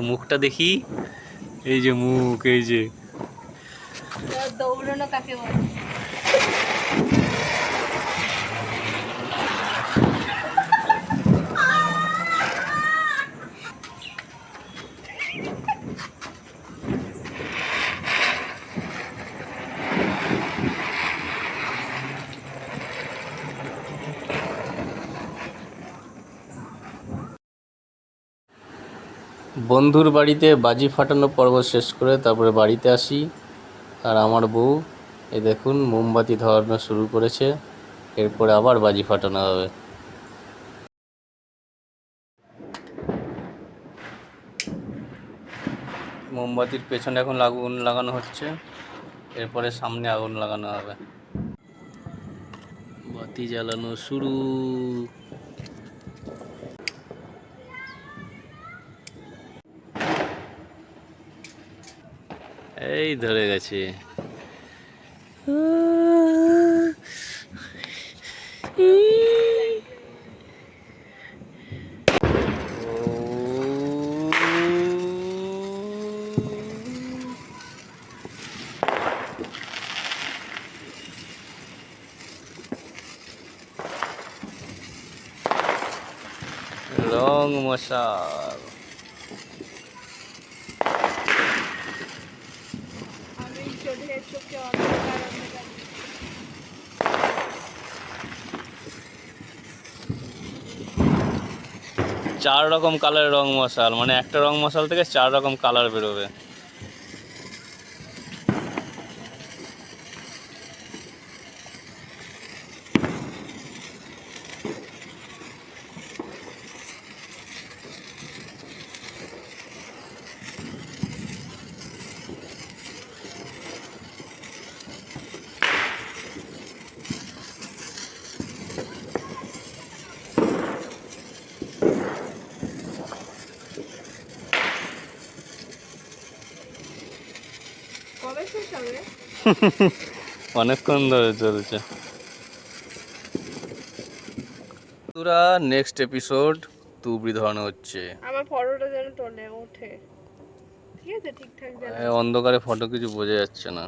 মুখটা দেখি, এই যে মুখ, এই যে দৌড়ানো কাকে বলে? বন্ধুর বাড়িতে বাজি ফাটানো পর্ব শেষ করে তারপরে বাড়িতে আসি। আর আমার বউ এই দেখুন মোমবাতি ধরানো শুরু করেছে, এরপরে আবার বাজি ফাটানো হবে। মোমবাতির পেছনে এখন আগুন লাগানো হচ্ছে, এরপরে সামনে আগুন লাগানো হবে। বাতি জ্বালানো শুরু। এই ধরে গেছে। রং মশাল। চার রকম কালারের রং মশাল, মানে একটা রং মশাল থেকে 4 রকম কালার বেরোবে। কবে শেষ হবে? অনেকক্ষণ ধরে চলছে। পুরা নেক্সট এপিসোড তুবড়ি ধরানো হচ্ছে। আমার ফটোটা যেন তোলে ওঠে, ঠিক আছে ঠিকঠাক যেন। অন্ধকারে ফটো কিছু বোঝা যাচ্ছে না।